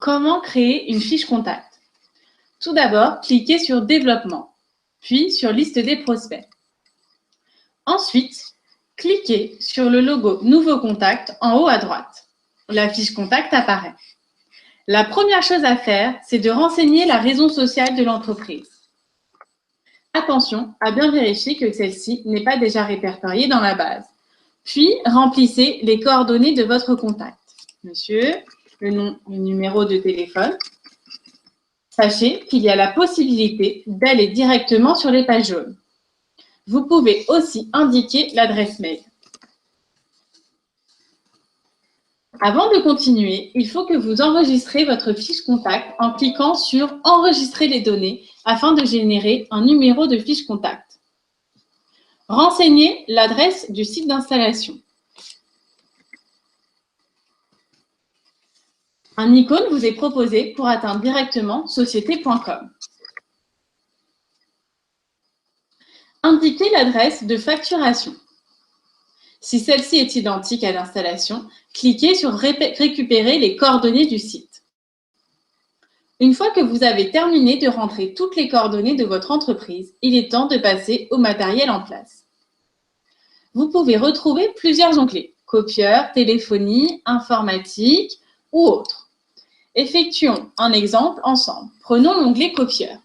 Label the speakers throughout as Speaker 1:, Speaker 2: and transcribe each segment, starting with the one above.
Speaker 1: comment créer une fiche contact? Tout d'abord, cliquez sur Développement, puis sur Liste des prospects. Ensuite, cliquez sur le logo Nouveau contact en haut à droite. La fiche contact apparaît. La première chose à faire, c'est de renseigner la raison sociale de l'entreprise. Attention à bien vérifier que celle-ci n'est pas déjà répertoriée dans la base. Puis, remplissez les coordonnées de votre contact. Monsieur, le nom, le numéro de téléphone. Sachez qu'il y a la possibilité d'aller directement sur les pages jaunes. Vous pouvez aussi indiquer l'adresse mail. Avant de continuer, il faut que vous enregistrez votre fiche contact en cliquant sur « Enregistrer les données » afin de générer un numéro de fiche contact. Renseignez l'adresse du site d'installation. Un icône vous est proposé pour atteindre directement société.com. Indiquez l'adresse de facturation. Si celle-ci est identique à l'installation, cliquez sur « Récupérer les coordonnées du site ». Une fois que vous avez terminé de rentrer toutes les coordonnées de votre entreprise, il est temps de passer au matériel en place. Vous pouvez retrouver plusieurs onglets, copieur, téléphonie, informatique ou autres. Effectuons un exemple ensemble. Prenons l'onglet copieur.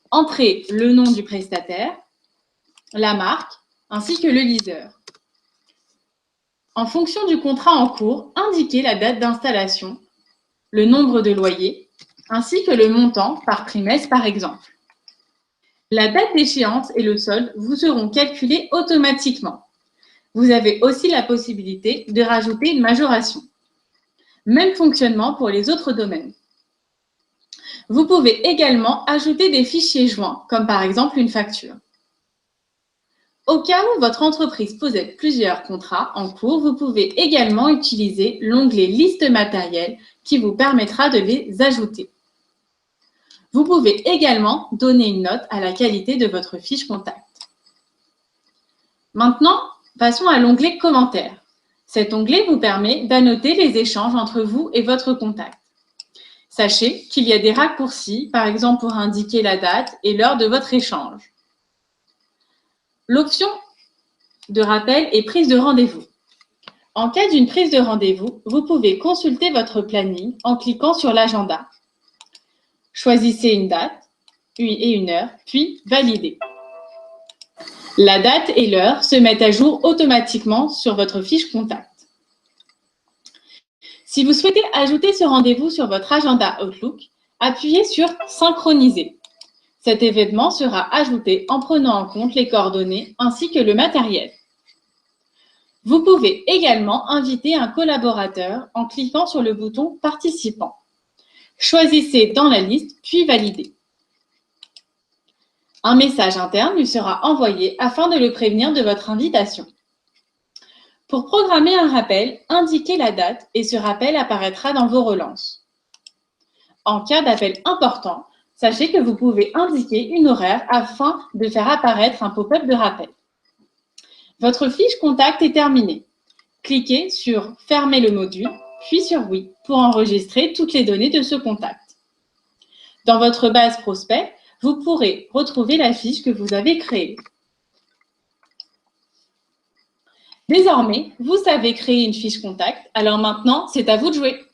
Speaker 1: Entrez le nom du prestataire, la marque, ainsi que le liseur. En fonction du contrat en cours, indiquez la date d'installation, le nombre de loyers, ainsi que le montant par trimestre par exemple. La date d'échéance et le solde vous seront calculés automatiquement. Vous avez aussi la possibilité de rajouter une majoration. Même fonctionnement pour les autres domaines. Vous pouvez également ajouter des fichiers joints, comme par exemple une facture. Au cas où votre entreprise possède plusieurs contrats en cours, vous pouvez également utiliser l'onglet « Liste matérielle » qui vous permettra de les ajouter. Vous pouvez également donner une note à la qualité de votre fiche contact. Maintenant, passons à l'onglet « Commentaires ». Cet onglet vous permet d'annoter les échanges entre vous et votre contact. Sachez qu'il y a des raccourcis, par exemple pour indiquer la date et l'heure de votre échange. L'option de rappel est prise de rendez-vous. En cas d'une prise de rendez-vous, vous pouvez consulter votre planning en cliquant sur l'agenda. Choisissez une date et une heure, puis validez. La date et l'heure se mettent à jour automatiquement sur votre fiche contact. Si vous souhaitez ajouter ce rendez-vous sur votre agenda Outlook, appuyez sur « Synchroniser ». Cet événement sera ajouté en prenant en compte les coordonnées ainsi que le matériel. Vous pouvez également inviter un collaborateur en cliquant sur le bouton « Participant ». Choisissez dans la liste, puis validez. Un message interne lui sera envoyé afin de le prévenir de votre invitation. Pour programmer un rappel, indiquez la date et ce rappel apparaîtra dans vos relances. En cas d'appel important, sachez que vous pouvez indiquer une horaire afin de faire apparaître un pop-up de rappel. Votre fiche contact est terminée. Cliquez sur « Fermer le module », puis sur « Oui » pour enregistrer toutes les données de ce contact. Dans votre base prospect, vous pourrez retrouver la fiche que vous avez créée. Désormais, vous savez créer une fiche contact, alors maintenant, c'est à vous de jouer.